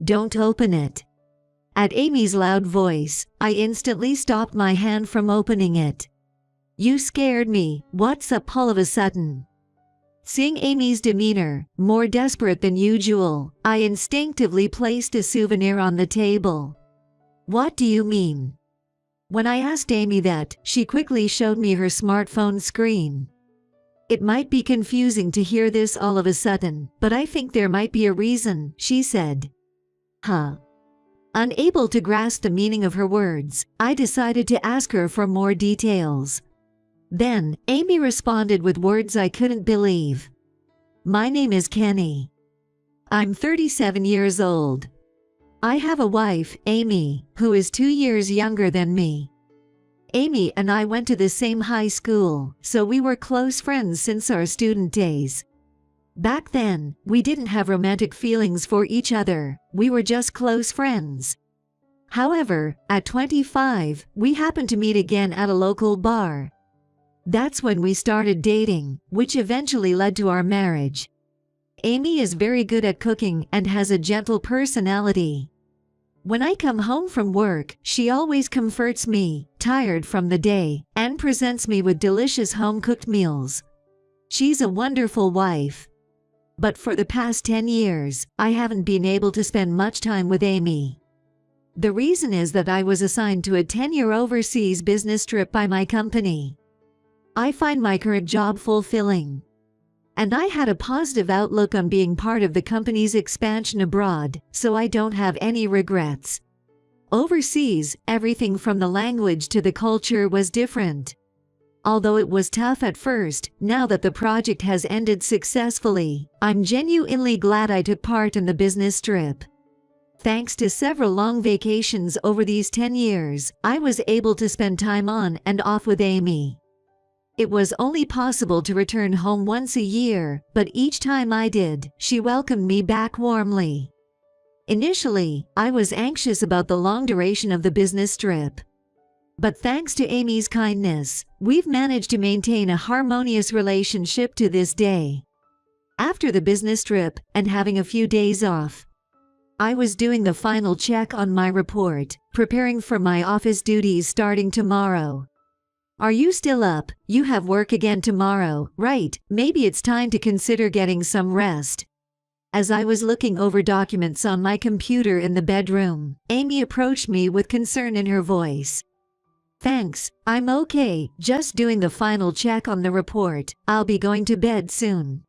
Don't open it." At Amy's loud voice, I instantly stopped my hand from opening it. "You scared me. What's up all of a sudden?" Seeing Amy's demeanor, more desperate than usual, I instinctively placed a souvenir on the table. "What do you mean?" When I asked Amy that, she quickly showed me her smartphone screen. "It might be confusing to hear this all of a sudden, but I think there might be a reason," she said. "Huh?" Unable to grasp the meaning of her words, I decided to ask her for more details. Then, Amy responded with words I couldn't believe. "My name is Kenny. I'm 37 years old. I have a wife, Amy, who is 2 years younger than me. Amy and I went to the same high school, so we were close friends since our student days. Back then, we didn't have romantic feelings for each other, we were just close friends. However, at 25, we happened to meet again at a local bar. That's when we started dating, which eventually led to our marriage. Amy is very good at cooking and has a gentle personality. When I come home from work, she always comforts me, tired from the day, and presents me with delicious home-cooked meals. She's a wonderful wife. But for the past 10 years, I haven't been able to spend much time with Amy. The reason is that I was assigned to a 10-year overseas business trip by my company. I find my current job fulfilling. And I had a positive outlook on being part of the company's expansion abroad, so I don't have any regrets. Overseas, everything from the language to the culture was different. Although it was tough at first, now that the project has ended successfully, I'm genuinely glad I took part in the business trip. Thanks to several long vacations over these 10 years, I was able to spend time on and off with Amy. It was only possible to return home once a year, but each time I did, she welcomed me back warmly. Initially, I was anxious about the long duration of the business trip. But thanks to Amy's kindness, we've managed to maintain a harmonious relationship to this day. After the business trip, and having a few days off, I was doing the final check on my report, preparing for my office duties starting tomorrow. "Are you still up? You have work again tomorrow, right? Maybe it's time to consider getting some rest." As I was looking over documents on my computer in the bedroom, Amy approached me with concern in her voice. "Thanks, I'm okay, just doing the final check on the report. I'll be going to bed soon."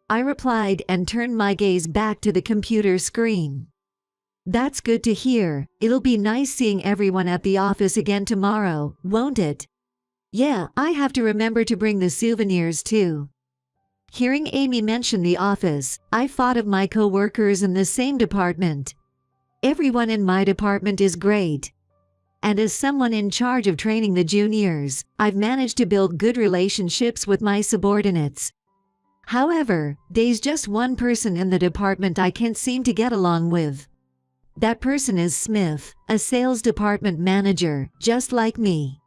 I replied and turned my gaze back to the computer screen. "That's good to hear. It'll be nice seeing everyone at the office again tomorrow, won't it?" "Yeah, I have to remember to bring the souvenirs too." Hearing Amy mention the office, I thought of my co-workers in the same department. Everyone in my department is great. And as someone in charge of training the juniors, I've managed to build good relationships with my subordinates. However, there's just one person in the department I can't seem to get along with. That person is Smith, a sales department manager, just like me.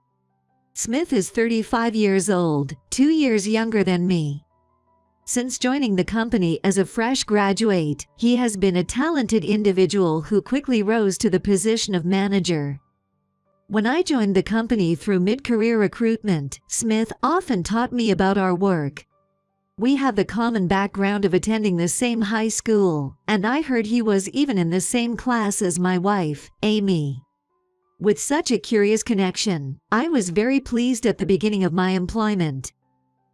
Smith is 35 years old, 2 years younger than me. Since joining the company as a fresh graduate, he has been a talented individual who quickly rose to the position of manager. When I joined the company through mid-career recruitment, Smith often taught me about our work. We have the common background of attending the same high school, and I heard he was even in the same class as my wife, Amy. With such a curious connection, I was very pleased at the beginning of my employment.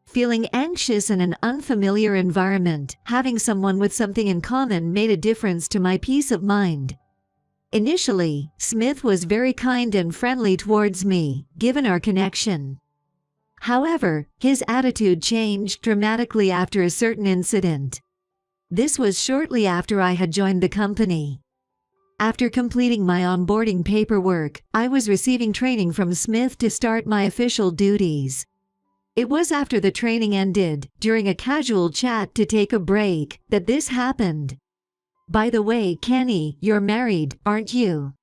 Feeling anxious in an unfamiliar environment, having someone with something in common made a difference to my peace of mind. Initially, Smith was very kind and friendly towards me, given our connection. However, his attitude changed dramatically after a certain incident. This was shortly after I had joined the company. After completing my onboarding paperwork, I was receiving training from Smith to start my official duties. It was after the training ended, during a casual chat to take a break, that this happened. "By the way, Kenny, you're married, aren't you?"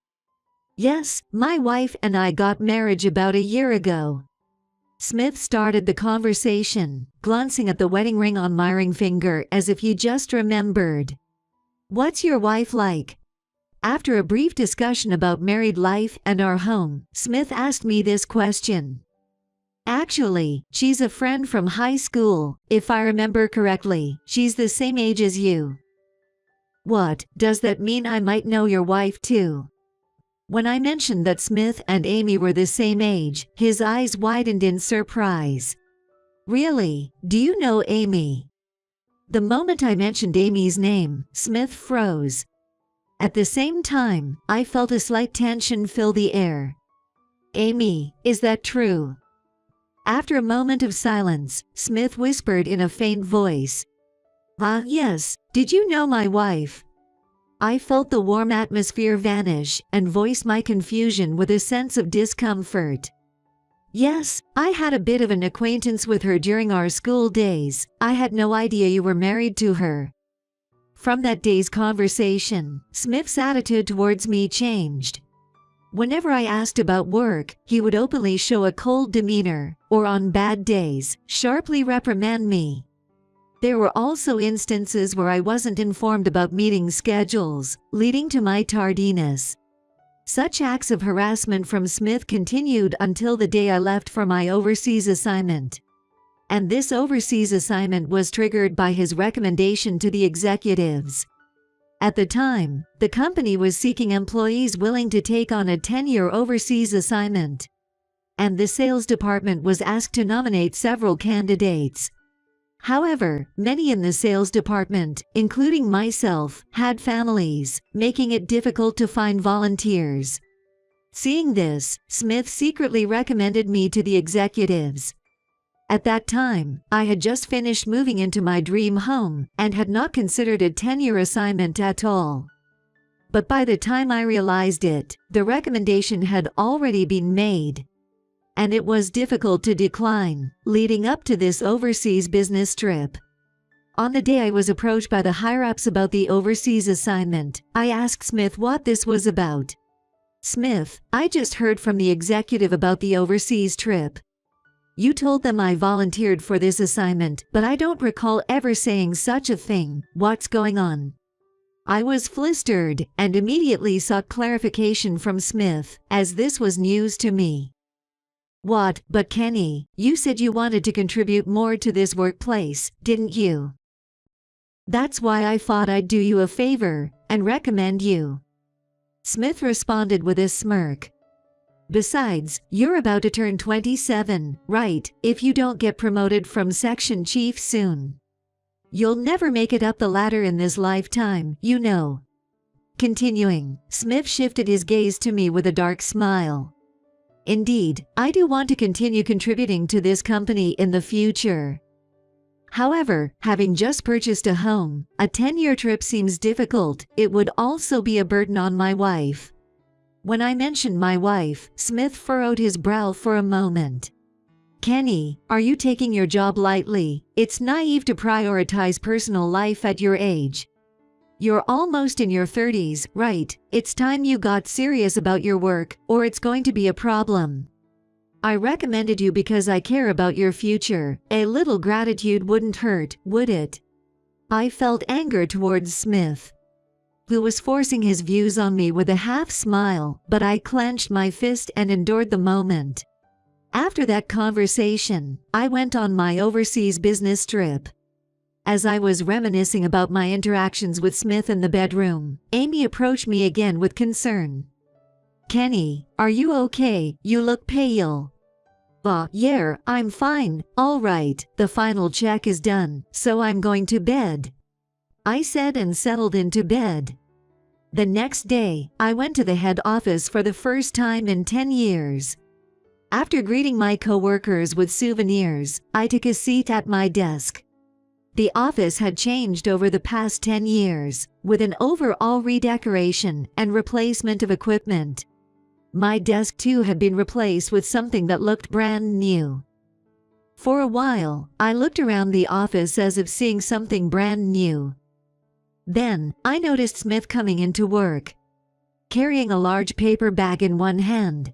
"Yes, my wife and I got married about a year ago." Smith started the conversation, glancing at the wedding ring on my ring finger as if he just remembered. "What's your wife like?" After a brief discussion about married life and our home, Smith asked me this question. Actually, she's a friend from high school. If I remember correctly, she's the same age as you. What, does that mean I might know your wife too? When I mentioned that Smith and Amy were the same age, his eyes widened in surprise. Really? Do you know Amy? The moment I mentioned Amy's name, Smith froze. At the same time, I felt a slight tension fill the air. Amy, is that true? After a moment of silence, Smith whispered in a faint voice. Yes. Did you know my wife? I felt the warm atmosphere vanish and voiced my confusion with a sense of discomfort. Yes, I had a bit of an acquaintance with her during our school days. I had no idea you were married to her. From that day's conversation, Smith's attitude towards me changed. Whenever I asked about work, he would openly show a cold demeanor, or on bad days, sharply reprimand me. There were also instances where I wasn't informed about meeting schedules, leading to my tardiness. Such acts of harassment from Smith continued until the day I left for my overseas assignment. And this overseas assignment was triggered by his recommendation to the executives. At the time, the company was seeking employees willing to take on a 10-year overseas assignment. And the sales department was asked to nominate several candidates. However, many in the sales department, including myself, had families, making it difficult to find volunteers. Seeing this, Smith secretly recommended me to the executives. At that time, I had just finished moving into my dream home and had not considered a 10-year assignment at all. But by the time I realized it, the recommendation had already been made. And it was difficult to decline, leading up to this overseas business trip. On the day I was approached by the higher-ups about the overseas assignment, I asked Smith what this was about. Smith, I just heard from the executive about the overseas trip. You told them I volunteered for this assignment, but I don't recall ever saying such a thing. What's going on? I was flustered and immediately sought clarification from Smith, as this was news to me. What, but Kenny, you said you wanted to contribute more to this workplace, didn't you? That's why I thought I'd do you a favor and recommend you. Smith responded with a smirk. Besides, you're about to turn 27, right, if you don't get promoted from section chief soon. You'll never make it up the ladder in this lifetime, you know. Continuing, Smith shifted his gaze to me with a dark smile. Indeed, I do want to continue contributing to this company in the future. However, having just purchased a home, a 10-year trip seems difficult. It would also be a burden on my wife. When I mentioned my wife, Smith furrowed his brow for a moment. Kenny, are you taking your job lightly? It's naive to prioritize personal life at your age. You're almost in your 30s, right? It's time you got serious about your work, or it's going to be a problem. I recommended you because I care about your future. A little gratitude wouldn't hurt, would it? I felt anger towards Smith, who was forcing his views on me with a half smile, but I clenched my fist and endured the moment. After that conversation, I went on my overseas business trip. As I was reminiscing about my interactions with Smith in the bedroom, Amy approached me again with concern. Kenny, are you okay? You look pale. Yeah, I'm fine. All right, the final check is done, so I'm going to bed, I said and settled into bed. The next day, I went to the head office for the first time in 10 years. After greeting my coworkers with souvenirs, I took a seat at my desk. The office had changed over the past 10 years, with an overall redecoration and replacement of equipment. My desk too had been replaced with something that looked brand new. For a while, I looked around the office as if seeing something brand new. Then, I noticed Smith coming into work, carrying a large paper bag in one hand.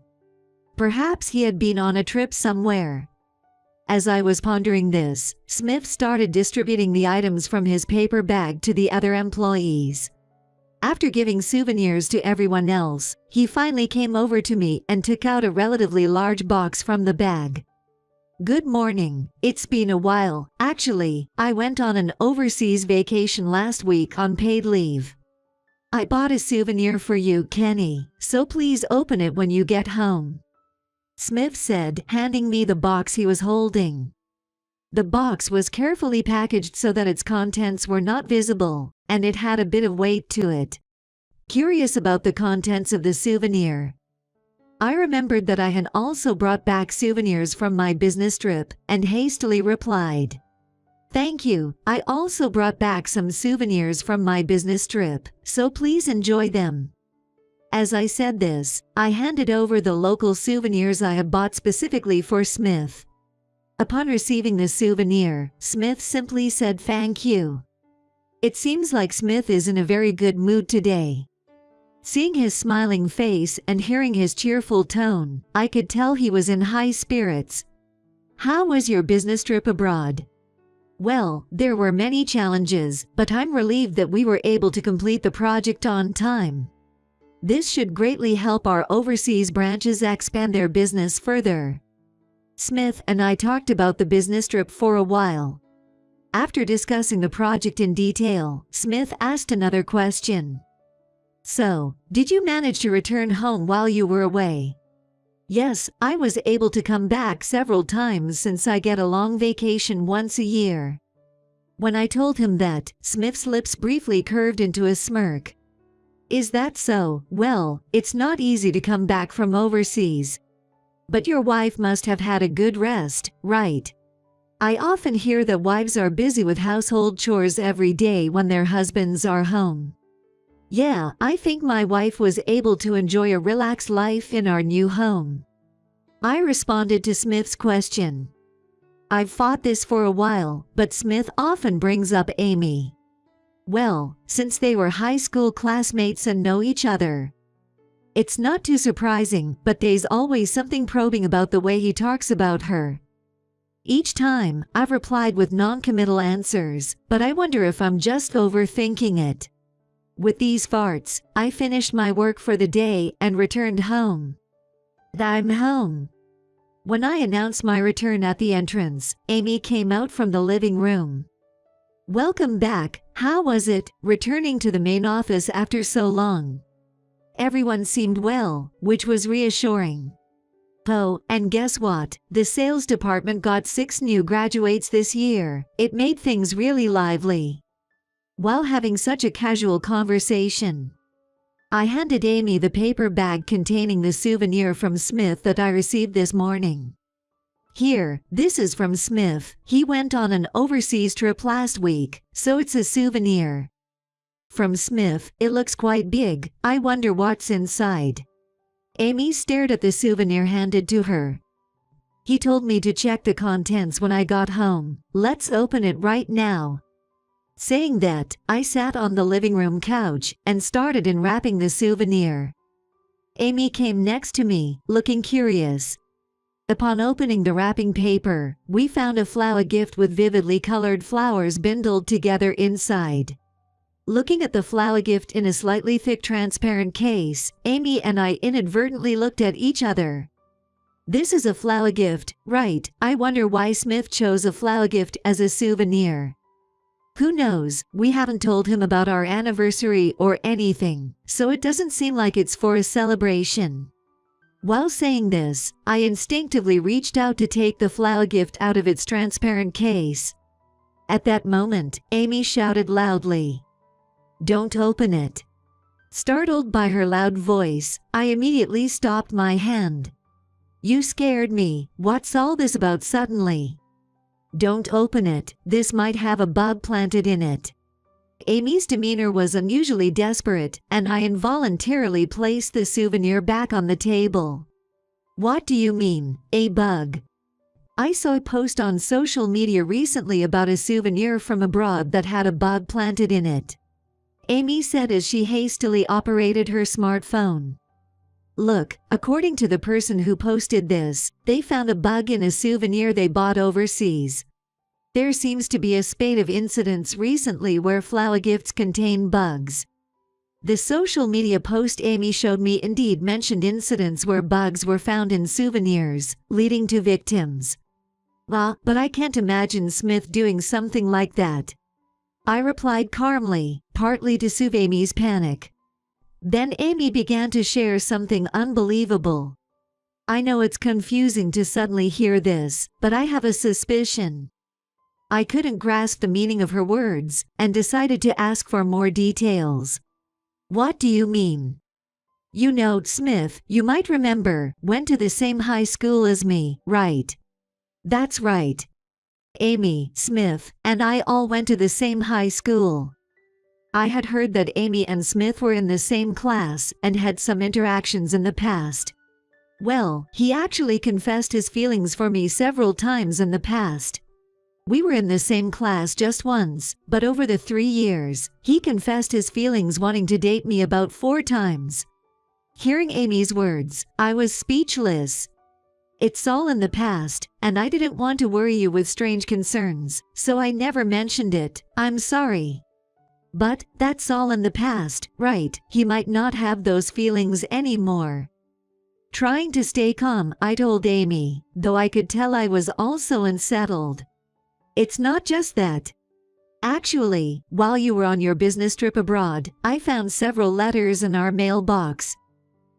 Perhaps he had been on a trip somewhere. As I was pondering this, Smith started distributing the items from his paper bag to the other employees. After giving souvenirs to everyone else, he finally came over to me and took out a relatively large box from the bag. "Good morning. It's been a while. Actually, I went on an overseas vacation last week on paid leave. I bought a souvenir for you, Kenny, so please open it when you get home," Smith said, handing me the box he was holding. The box was carefully packaged so that its contents were not visible, and it had a bit of weight to it. Curious about the contents of the souvenir, I remembered that I had also brought back souvenirs from my business trip, and hastily replied, "Thank you, I also brought back some souvenirs from my business trip, so please enjoy them." As I said this, I handed over the local souvenirs I had bought specifically for Smith. Upon receiving the souvenir, Smith simply said thank you. It seems like Smith is in a very good mood today. Seeing his smiling face and hearing his cheerful tone, I could tell he was in high spirits. "How was your business trip abroad?" "Well, there were many challenges, but I'm relieved that we were able to complete the project on time. This should greatly help our overseas branches expand their business further." Smith and I talked about the business trip for a while. After discussing the project in detail, Smith asked another question. "So, did you manage to return home while you were away?" "Yes, I was able to come back several times since I get a long vacation once a year." When I told him that, Smith's lips briefly curved into a smirk. "Is that so? Well, it's not easy to come back from overseas. But your wife must have had a good rest, right? I often hear that wives are busy with household chores every day when their husbands are home." "Yeah, I think my wife was able to enjoy a relaxed life in our new home." I responded to Smith's question. "I've fought this for a while, but Smith often brings up Amy." "Well, since they were high school classmates and know each other, it's not too surprising, but there's always something probing about the way he talks about her. Each time, I've replied with non-committal answers, but I wonder if I'm just overthinking it." With these farts, I finished my work for the day and returned home. I'm home. When I announced my return at the entrance, Amy came out from the living room. "Welcome back. How was it, returning to the main office after so long?" Everyone seemed well, which was reassuring. "Oh, and guess what? The sales department got 6 new graduates this year. It made things really lively." While having such a casual conversation, I handed Amy the paper bag containing the souvenir from Smith that I received this morning. "Here, this is from Smith. He went on an overseas trip last week, so it's a souvenir from Smith. It looks quite big. I wonder what's inside." Amy stared at the souvenir handed to her. "He told me to check the contents when I got home. Let's open it right now." Saying that, I sat on the living room couch and started unwrapping the souvenir. Amy came next to me, looking curious. Upon opening the wrapping paper, we found a flower gift with vividly colored flowers bundled together inside. Looking at the flower gift in a slightly thick transparent case, Amy and I inadvertently looked at each other. "This is a flower gift, right? I wonder why Smith chose a flower gift as a souvenir." Who knows, we haven't told him about our anniversary or anything, so it doesn't seem like it's for a celebration. While saying this, I instinctively reached out to take the flower gift out of its transparent case. At that moment, Amy shouted loudly, "Don't open it." Startled by her loud voice, I immediately stopped my hand. "You scared me. What's all this about suddenly?" "Don't open it. This might have a bug planted in it." Amy's demeanor was unusually desperate, and I involuntarily placed the souvenir back on the table. "What do you mean, a bug?" "I saw a post on social media recently about a souvenir from abroad that had a bug planted in it," Amy said as she hastily operated her smartphone. "Look, according to the person who posted this, they found a bug in a souvenir they bought overseas. There seems to be a spate of incidents recently where flower gifts contain bugs." The social media post Amy showed me indeed mentioned incidents where bugs were found in souvenirs, leading to victims. But I can't imagine Smith doing something like that. I replied calmly, partly to soothe Amy's panic. Then Amy began to share something unbelievable. I know it's confusing to suddenly hear this, but I have a suspicion. I couldn't grasp the meaning of her words, and decided to ask for more details. What do you mean? You know, Smith, you might remember, went to the same high school as me, right? That's right. Amy, Smith, and I all went to the same high school. I had heard that Amy and Smith were in the same class and had some interactions in the past. Well, he actually confessed his feelings for me several times in the past. We were in the same class just once, but over the 3 years, he confessed his feelings wanting to date me about 4 times. Hearing Amy's words, I was speechless. It's all in the past, and I didn't want to worry you with strange concerns, so I never mentioned it. I'm sorry. But that's all in the past, right? He might not have those feelings anymore. Trying to stay calm, I told Amy, though I could tell I was also unsettled. It's not just that. Actually, while you were on your business trip abroad, I found several letters in our mailbox.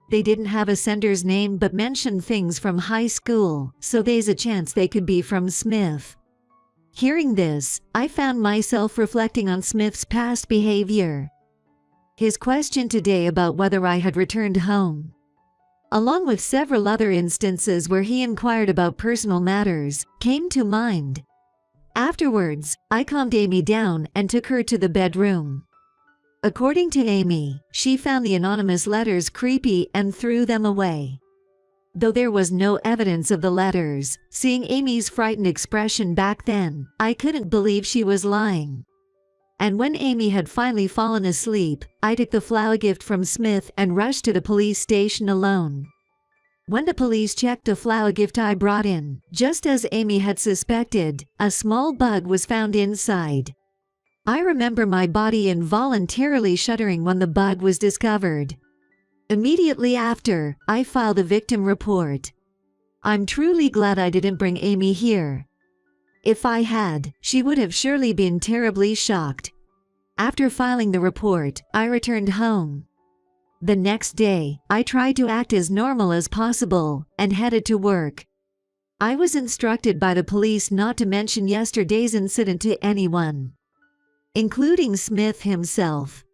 They didn't have a sender's name but mentioned things from high school, so there's a chance they could be from Smith. Hearing this, I found myself reflecting on Smith's past behavior. His question today about whether I had returned home, along with several other instances where he inquired about personal matters, came to mind. Afterwards, I calmed Amy down and took her to the bedroom. According to Amy, she found the anonymous letters creepy and threw them away. Though there was no evidence of the letters, seeing Amy's frightened expression back then, I couldn't believe she was lying. And when Amy had finally fallen asleep, I took the flower gift from Smith and rushed to the police station alone. When the police checked the flower gift I brought in, just as Amy had suspected, a small bug was found inside. I remember my body involuntarily shuddering when the bug was discovered. Immediately after, I filed a victim report. I'm truly glad I didn't bring Amy here. If I had, she would have surely been terribly shocked. After filing the report, I returned home. The next day, I tried to act as normal as possible and headed to work. I was instructed by the police not to mention yesterday's incident to anyone, including Smith himself.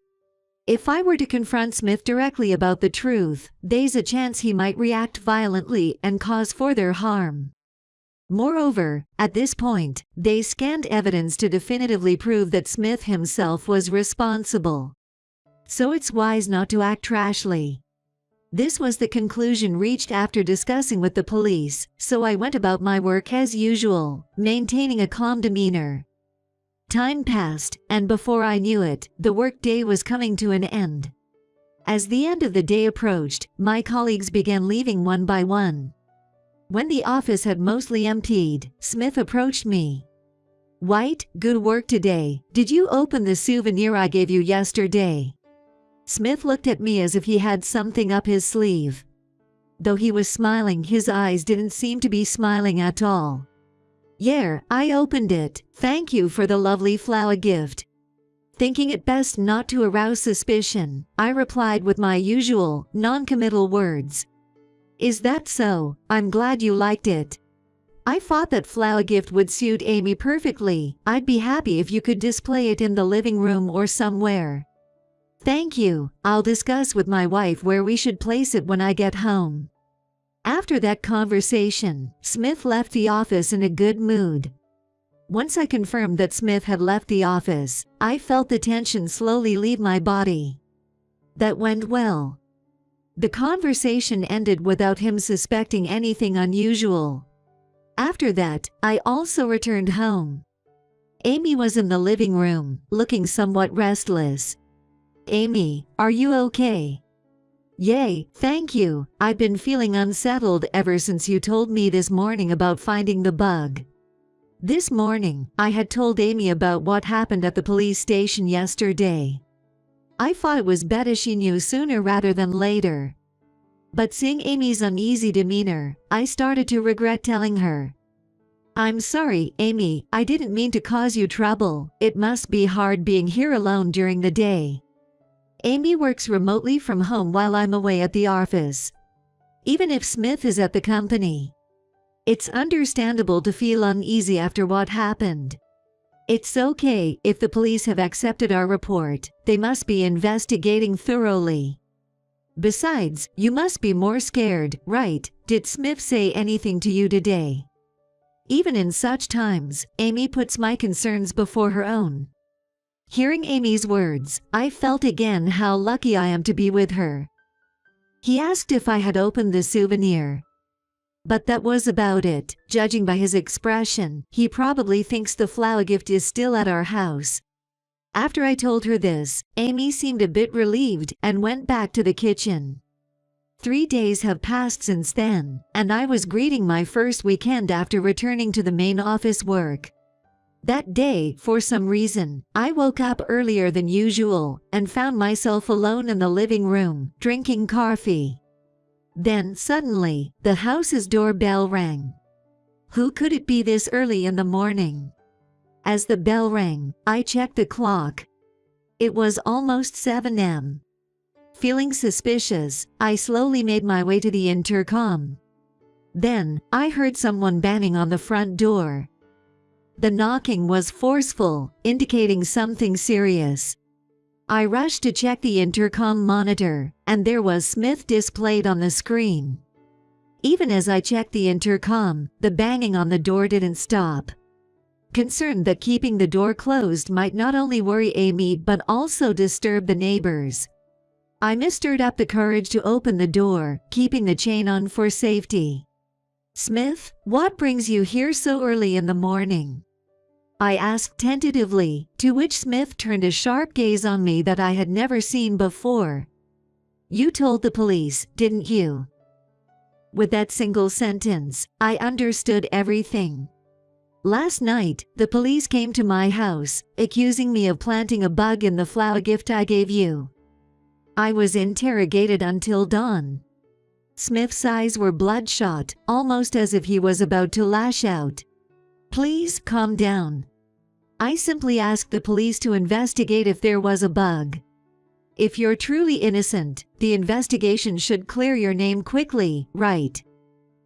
If I were to confront Smith directly about the truth, there's a chance he might react violently and cause further harm. Moreover, at this point, they scanned evidence to definitively prove that Smith himself was responsible. So it's wise not to act rashly. This was the conclusion reached after discussing with the police, so I went about my work as usual, maintaining a calm demeanor. Time passed, and before I knew it, the workday was coming to an end. As the end of the day approached, my colleagues began leaving one by one. When the office had mostly emptied, Smith approached me. "White, good work today. Did you open the souvenir I gave you yesterday?" Smith looked at me as if he had something up his sleeve. Though he was smiling, his eyes didn't seem to be smiling at all. "Yeah, I opened it. Thank you for the lovely flower gift." Thinking it best not to arouse suspicion, I replied with my usual, non-committal words. "Is that so? I'm glad you liked it. I thought that flower gift would suit Amy perfectly. I'd be happy if you could display it in the living room or somewhere." "Thank you. I'll discuss with my wife where we should place it when I get home." After that conversation, Smith left the office in a good mood. Once I confirmed that Smith had left the office, I felt the tension slowly leave my body. That went well. The conversation ended without him suspecting anything unusual. After that, I also returned home. Amy was in the living room, looking somewhat restless. "Amy, are you okay?" "Yay, thank you. I've been feeling unsettled ever since you told me this morning about finding the bug." This morning, I had told Amy about what happened at the police station yesterday. I thought it was better she knew sooner rather than later. But seeing Amy's uneasy demeanor, I started to regret telling her. I'm sorry, Amy, I didn't mean to cause you trouble. It must be hard being here alone during the day. Amy works remotely from home while I'm away at the office. Even if Smith is at the company. It's understandable to feel uneasy after what happened. It's okay if the police have accepted our report. They must be investigating thoroughly. Besides, you must be more scared, right? Did Smith say anything to you today? Even in such times, Amy puts my concerns before her own. Hearing Amy's words, I felt again how lucky I am to be with her. He asked if I had opened the souvenir. But that was about it. Judging by his expression, he probably thinks the flower gift is still at our house. After I told her this, Amy seemed a bit relieved and went back to the kitchen. 3 days have passed since then, and I was greeting my first weekend after returning to the main office work. That day, for some reason, I woke up earlier than usual and found myself alone in the living room, drinking coffee. Then, suddenly, the house's doorbell rang. Who could it be this early in the morning? As the bell rang, I checked the clock. It was almost 7 a.m. Feeling suspicious, I slowly made my way to the intercom. Then, I heard someone banging on the front door. The knocking was forceful, indicating something serious. I rushed to check the intercom monitor, and there was Smith displayed on the screen. Even as I checked the intercom, the banging on the door didn't stop. Concerned that keeping the door closed might not only worry Amy but also disturb the neighbors, I mustered up the courage to open the door, keeping the chain on for safety. Smith, what brings you here so early in the morning? I asked tentatively, to which Smith turned a sharp gaze on me that I had never seen before. You told the police, didn't you? With that single sentence, I understood everything. Last night, the police came to my house, accusing me of planting a bug in the flower gift I gave you. I was interrogated until dawn. Smith's eyes were bloodshot, almost as if he was about to lash out. Please calm down. I simply asked the police to investigate if there was a bug. If you're truly innocent, the investigation should clear your name quickly, right?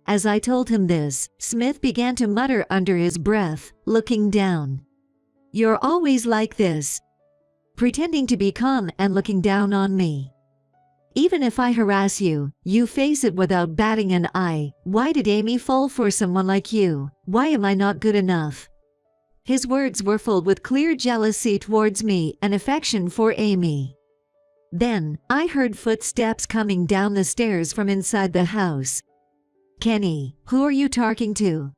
As I told him this, Smith began to mutter under his breath, looking down. You're always like this. Pretending to be calm and looking down on me. Even if I harass you, you face it without batting an eye. Why did Amy fall for someone like you? Why am I not good enough? His words were filled with clear jealousy towards me and affection for Amy. Then, I heard footsteps coming down the stairs from inside the house. Kenny, who are you talking to?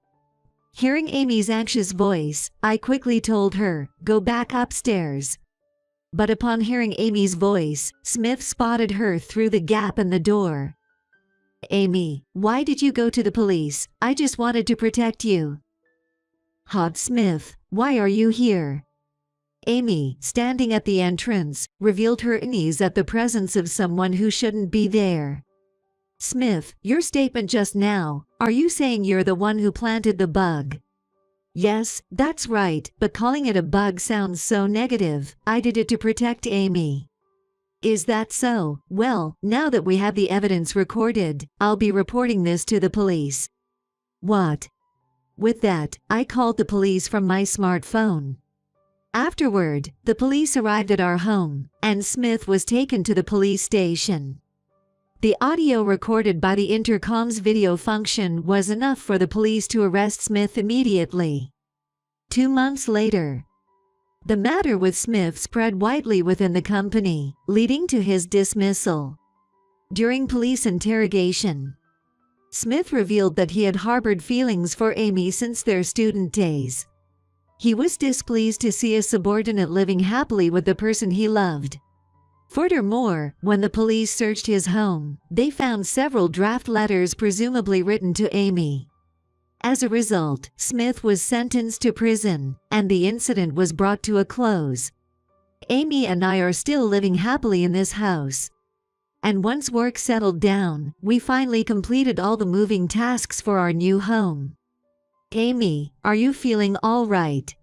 Hearing Amy's anxious voice, I quickly told her, go back upstairs. But upon hearing Amy's voice, Smith spotted her through the gap in the door. Amy, why did you go to the police? I just wanted to protect you. Hot Smith, why are you here? Amy, standing at the entrance, revealed her unease at the presence of someone who shouldn't be there. Smith, your statement just now, are you saying you're the one who planted the bug? Yes, that's right, but calling it a bug sounds so negative. I did it to protect Amy. Is that so? Well, now that we have the evidence recorded, I'll be reporting this to the police. What? With that, I called the police from my smartphone. Afterward, the police arrived at our home, and Smith was taken to the police station. The audio recorded by the intercom's video function was enough for the police to arrest Smith immediately. 2 months later, the matter with Smith spread widely within the company, leading to his dismissal. During police interrogation, Smith revealed that he had harbored feelings for Amy since their student days. He was displeased to see a subordinate living happily with the person he loved. Furthermore, when the police searched his home, they found several draft letters presumably written to Amy. As a result, Smith was sentenced to prison, and the incident was brought to a close. Amy and I are still living happily in this house. And once work settled down, we finally completed all the moving tasks for our new home. Amy, are you feeling all right?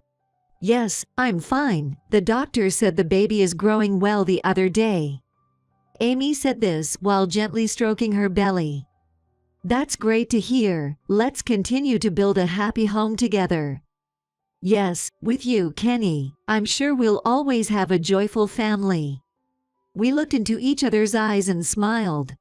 Yes, I'm fine. The doctor said the baby is growing well the other day. Amy said this while gently stroking her belly. That's great to hear. Let's continue to build a happy home together. Yes, with you, Kenny. I'm sure we'll always have a joyful family. We looked into each other's eyes and smiled.